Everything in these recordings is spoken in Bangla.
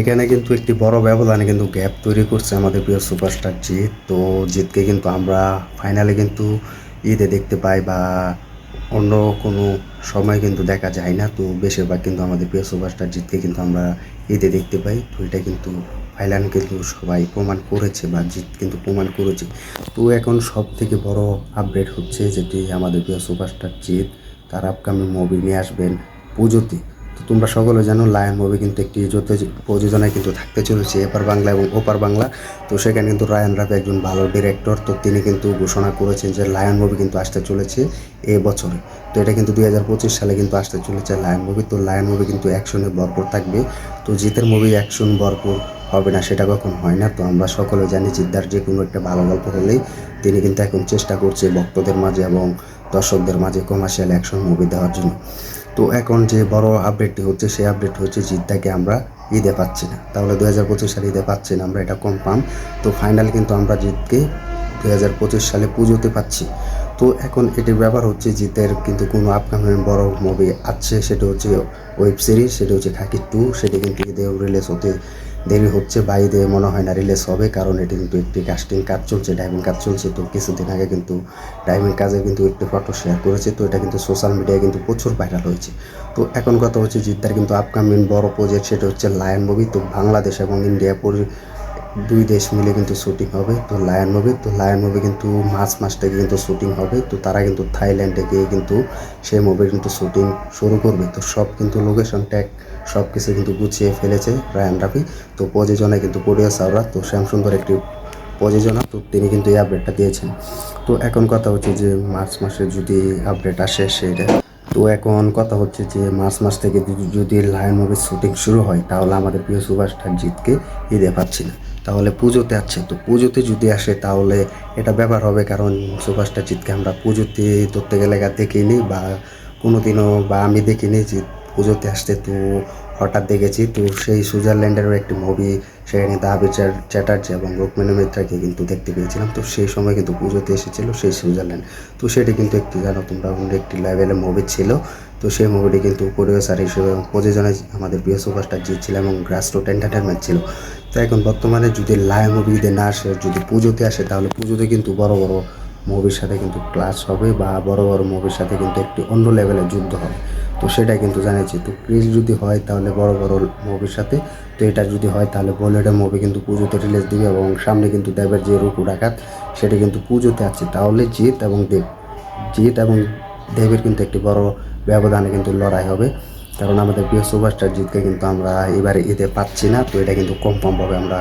এখানে কিন্তু একটি বড় ব্যবধানে কিন্তু গ্যাপ তৈরি করছে আমাদের প্রিয় সুপারস্টার জিৎ। তো জিতকে কিন্তু আমরা ফাইনালে কিন্তু ঈদে দেখতে পাই বা অন্য কোনো সময় কিন্তু দেখা যায় না। তো বেশিরভাগ কিন্তু আমাদের প্রিয় সুপারস্টার জিতকে কিন্তু আমরা ঈদে দেখতে পাই। তো এটা কিন্তু ফাইনাল কিন্তু সবাই প্রমাণ করেছে বা জিত কিন্তু প্রমাণ করেছে। তো এখন সব থেকে বড় আপডেট হচ্ছে যেটি আমাদের প্রিয় সুপারস্টার জিৎ তার আপকামিং মুভি নিয়ে আসবেন পুজোতে। তো তোমরা সকলে জানো লায়ন মুভি কিন্তু একটি প্রযোজনায় কিন্তু থাকতে চলেছে এপার বাংলা এবং ওপার বাংলা। তো সেখানে কিন্তু রায়ান রাফি একজন ভালো ডিরেক্টর। তো তিনি কিন্তু ঘোষণা করেছেন যে লায়ন মুভি কিন্তু আসতে চলেছে এ বছরে। তো এটা কিন্তু 2025 সালে কিন্তু আসতে চলেছে লায়ন মুভি। তো লায়ন মুভি কিন্তু অ্যাকশনে ভরপুর থাকবে। তো জিতের মুভি অ্যাকশন ভরপুর হবে না সেটা কখন হয় না। তো আমরা সকলে জানি জিদ্দার যে কোনো একটা ভালো গল্প হলেই তিনি কিন্তু এখন চেষ্টা করছে ভক্তদের মাঝে এবং দর্শকদের মাঝে কমার্শিয়াল অ্যাকশন মুভি দেওয়ার জন্য। তো এখন যে বড় আপডেটটি হচ্ছে সেই আপডেট হচ্ছে জিদ্দাকে আমরা ঈদে পাচ্ছি না। তাহলে 2025 সালে ঈদে পাচ্ছি না আমরা, এটা কনফার্ম। তো ফাইনাল কিন্তু আমরা জিতকে 2025 সালে পুজোতে পাচ্ছি। তো এখন এটির ব্যাপার হচ্ছে জিতের কিন্তু কোনো আপকামিং বড় মুভি আছে, সেটা হচ্ছে ওয়েব সিরিজ, সেটা হচ্ছে খাকি 2। সেটি কিন্তু ঈদে রিলিজ হতে দেরি হচ্ছে বা ঈদে মনে হয় না রিলিজ হবে, কারণ এটি কিন্তু একটি কাস্টিং কাজ চলছে, ডাইভিং কাজ চলছে। তো কিছুদিন আগে কিন্তু ডাইভিং কাজে কিন্তু একটি ফটো শেয়ার করেছে। তো এটা কিন্তু সোশ্যাল মিডিয়ায় কিন্তু প্রচুর ভাইরাল হয়েছে। তো এখন কথা হচ্ছে জিদ্দার কিন্তু আপকামিং বড় প্রজেক্ট সেটা হচ্ছে লায়ন মুভি। তো বাংলাদেশ এবং ইন্ডিয়া দুই দেশ মিলে কিন্তু শুটিং হবে তো লায়ন মুভি। তো লায়ন মুভি কিন্তু মাস থেকে কিন্তু শুটিং হবে। তো তারা কিন্তু থাইল্যান্ডে গিয়ে কিন্তু সেই মুভির কিন্তু শুটিং শুরু করবে। তো সব কিন্তু লোকেশন ট্যাগ সব কিছু কিন্তু গুছিয়ে ফেলেছে রায়ান রাফি। তো প্রযোজনায় কিন্তু প্রডিউসাররা তো শ্যামসুন্দর একটি প্রযোজনা। তো তিনি কিন্তু এই আপডেটটা দিয়েছেন। তো এখন কথা হচ্ছে যে মার্চ মাসে যদি আপডেট আসে সেইটা। তো এখন কথা হচ্ছে যে মার্চ থেকে যদি লায়ন মুভির শুটিং শুরু হয় তাহলে আমাদের প্রিয় সুপারস্টার জিতকে ঈদে পাচ্ছি না। তাহলে পুজোতে আসছে। তো পুজোতে যদি আসে তাহলে এটা ব্যাপার হবে, কারণ সুপারস্টার জিতকে আমরা পুজোতে ধরতে গেলে দেখিনি বা কোনোদিনও বা আমি দেখিনি যে পুজোতে আসতে। তো হঠাৎ দেখেছি। তো সেই সুইজারল্যান্ডেরও একটি মুভি, সেখানে দাবির চ্যাটার্জি এবং রুক্মিণী মিত্রাকে কিন্তু দেখতে পেয়েছিলাম। তো সেই সময় কিন্তু পুজোতে এসেছিল সেই সুইজারল্যান্ড। তো সেটি কিন্তু একটি জানো তোমরা একটি লেভেলের মুভি ছিল। তো সেই মুভিটি কিন্তু প্রডিউসার হিসেবে এবং প্রযোজনায় আমাদের প্রিয় সুপারস্টার জিৎ ছিল এবং গ্রাসরুট এন্টারটেনমেন্ট ছিল। তো এখন বর্তমানে যদি লায়ন মুভি ঈদে না আসে, যদি পুজোতে আসে, তাহলে পুজোতে কিন্তু বড় বড় মুভির সাথে কিন্তু ক্লাস হবে বা বড় বড় মুভির সাথে কিন্তু একটি অন্য লেভেলের যুদ্ধ হবে। তো সেটাই কিন্তু জানিয়েছি। তো ক্রিজ যদি হয় তাহলে বড় বড় মুভির সাথে। তো এটা যদি হয় তাহলে বলিউডের মুভি কিন্তু পুজোতে রিলিজ দিবে এবং সামনে কিন্তু দেবের যে রুকু ডাকাত সেটা কিন্তু পুজোতে আছে। তাহলে জিৎ এবং দেবের কিন্তু একটি বড় ব্যবধানে কিন্তু লড়াই হবে, কারণ আমাদের প্রিয় সুপারস্টার জিতকে কিন্তু আমরা এবারে ঈদে পাচ্ছি না। তো এটা কিন্তু কনফার্মভাবে আমরা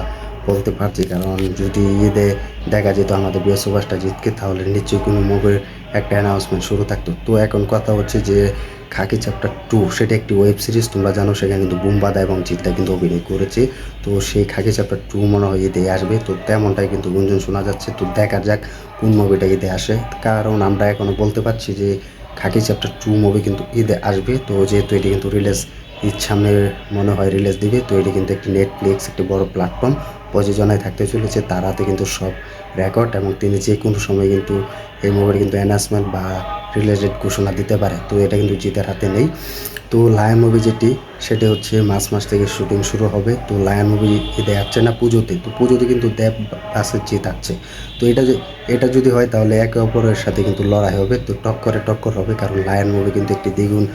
বলতে পারছি, কারণ যদি ঈদে দেখা যেত আমাদের প্রিয় সুপারস্টার জিতকে তাহলে নিশ্চয়ই কোনো মুভির একটা অ্যানাউন্সমেন্ট শুরু থাকতো। তো এখন কথা হচ্ছে যে খাকি চ্যাপ্টার 2 সেটা একটি ওয়েব সিরিজ, তোমরা জানো সেখানে কিন্তু বুমবাদা এবং জিদ্দা কিন্তু অভিনয় করেছে। তো সেই খাকি চ্যাপ্টার 2 মনে হয় ঈদে আসবে। তো তেমনটাই কিন্তু গুঞ্জন শোনা যাচ্ছে। তো দেখা যাক কোন মুভিটা ঈদে আসে, কারণ আমরা এখনও বলতে পারছি যে খাকি চ্যাপ্টার 2 মুভি কিন্তু ঈদে আসবে। তো যেহেতু এটি কিন্তু ঈদ সামনে মনে হয় রিলিজ দিবে। তো এটি কিন্তু একটি নেটফ্লিক্স একটি বড় প্ল্যাটফর্ম প্রযোজনায় থাকতে চলেছে, তার হাতে কিন্তু সব রেকর্ড এবং তিনি যে কোনো সময় কিন্তু এই মুভির কিন্তু অ্যানাউন্সমেন্ট বা রিলিজ ডেট ঘোষণা দিতে পারে। তো এটা কিন্তু জিতের হাতে নেই। তো লায়ন মুভি যেটি সেটি হচ্ছে মাস থেকে শুটিং শুরু হবে। তো লায়ন মুভি ঈদে আসছে না, পুজোতে। তো পুজোতে কিন্তু দেব ভার্সেস জিৎ আসছে। তো এটা যদি হয় তাহলে একে অপরের সাথে কিন্তু লড়াই হবে। তো টক্কর হবে, কারণ লায়ন মুভি কিন্তু একটি দ্বিগুণ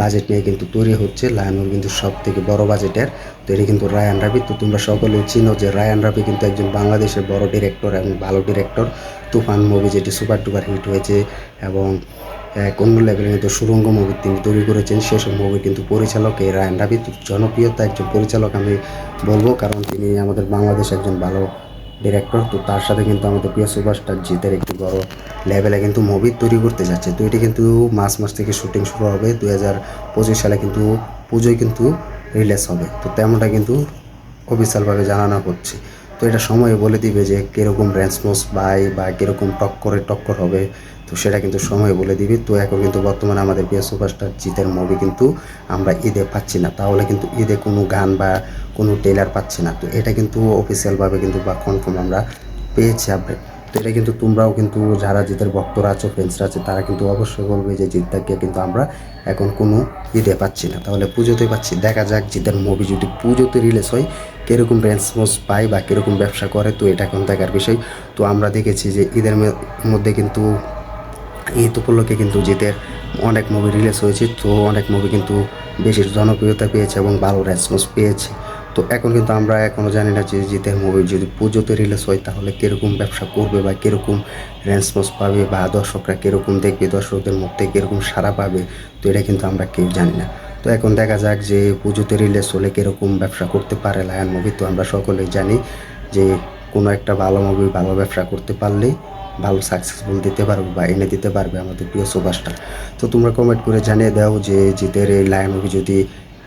বাজেট নিয়ে কিন্তু তৈরি হচ্ছে। লায়ন মুভি কিন্তু সব থেকে বড় বাজেটের। তো এটি কিন্তু রায়ান রাফি। তো তোমরা সকলেই চিনো যে রায়ান রাফি কিন্তু একজন বাংলাদেশের বড় ডিরেক্টর এবং ভালো ডিরেক্টর। তুফান মুভি যেটি সুপার টুপার হিট হয়েছে এবং এক অন্য লেভেলের কিন্তু সুরঙ্গ মুভি তিনি তৈরি করেছেন, সেসব মুভি কিন্তু পরিচালক এই রায়ান রাফি। জনপ্রিয়তা একজন পরিচালক আমি বলবো, কারণ তিনি আমাদের বাংলাদেশ একজন ভালো ডিরেক্টর। তো তার সাথে কিন্তু আমাদের প্রিয় সুপারস্টার জিতের একটি বড় লেভেলে কিন্তু মুভি তৈরি করতে যাচ্ছে। তো এটি কিন্তু মাস থেকে শুটিং শুরু হবে। 2025 সালে কিন্তু পুজোয় কিন্তু রিলিজ হবে। তো তেমনটা কিন্তু অফিসিয়ালভাবে জানানো হচ্ছে। তো এটা সময় বলে দিবে যে কীরকম রেসপন্স পায় বা কীরকম টক্কর হবে। তো সেটা কিন্তু সময় বলে দিবে। তো এখন কিন্তু বর্তমানে আমাদের প্রিয় সুপারস্টার জিতের মুভি কিন্তু আমরা ঈদে পাচ্ছি না, তাহলে কিন্তু ঈদে কোনো গান বা কোনো ট্রেলার পাচ্ছি না। তো এটা কিন্তু অফিসিয়ালভাবে কিন্তু বা কনফার্ম আমরা পেয়েছি আপডেট। তো এটা কিন্তু তোমরাও কিন্তু যারা জিতের ভক্তরা আছো, ফ্রেন্ডসরা আছে, তারা কিন্তু অবশ্যই বলবে যে জিতটাকে কিন্তু আমরা এখন কোনো ঈদে পাচ্ছি না, তাহলে পুজোতে পাচ্ছি। দেখা যাক জিতের মুভি যদি পুজোতে রিলিজ হয় কীরকম রেসপন্স পায় বা কীরকম ব্যবসা করে, তো এটা এখন দেখার বিষয়। তো আমরা দেখেছি যে ঈদের মধ্যে কিন্তু ঈদ উপলক্ষে কিন্তু জিতের অনেক মুভি রিলিজ হয়েছে, তো অনেক মুভি কিন্তু বেশি জনপ্রিয়তা পেয়েছে এবং ভালো রেসপন্স পেয়েছে। তো এখন কিন্তু আমরা এখনও জানি না যে জিতের মুভি যদি পুজোতে রিলিজ হয় তাহলে কীরকম ব্যবসা করবে বা কীরকম রেসপন্স পাবে বা দর্শকরা কীরকম দেখবে, দর্শকদের মধ্যে কীরকম সাড়া পাবে, তো এটা কিন্তু আমরা কেউ জানি না। তো এখন দেখা যাক যে পুজোতে রিলিজ হলে কীরকম ব্যবসা করতে পারে লায়ন মুভি। তো আমরা সকলেই জানি যে কোনো একটা ভালো মুভি ভালো ব্যবসা করতে পারলেই ভালো সাকসেসফুল দিতে পারবে বা এনে দিতে পারবে আমাদের প্রিয় সুপারস্টার। তো তোমরা কমেন্ট করে জানিয়ে দাও যে জিতের এই লায়ন মুভি যদি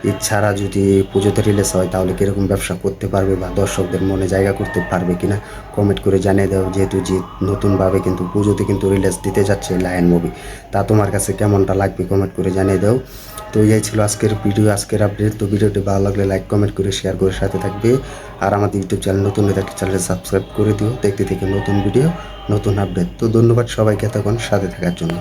ঈদ ছাড়া যদি পুজোতে রিলিজ হয় তাহলে কীরকম ব্যবসা করতে পারবে বা দর্শকদের মনে জায়গা করতে পারবে কিনা কমেন্ট করে জানিয়ে দাও। যেহেতু জিত নতুনভাবে কিন্তু পুজোতে কিন্তু রিলিজ দিতে যাচ্ছে লায়ন মুভি, তা তোমার কাছে কেমনটা লাগবে কমেন্ট করে জানিয়ে দাও। তো এই ছিল আজকের ভিডিও, আজকের আপডেট। তো ভিডিওটি ভালো লাগলে লাইক কমেন্ট করে শেয়ার করে সাথে থাকবে। আর আমাদের ইউটিউব চ্যানেল নতুন হয়ে থাকলে চ্যানেলটি সাবস্ক্রাইব করে দিও, দেখতে থেকে নতুন ভিডিও নতুন আপডেট। তো ধন্যবাদ সবাইকে এতক্ষণ সাথে থাকার জন্য।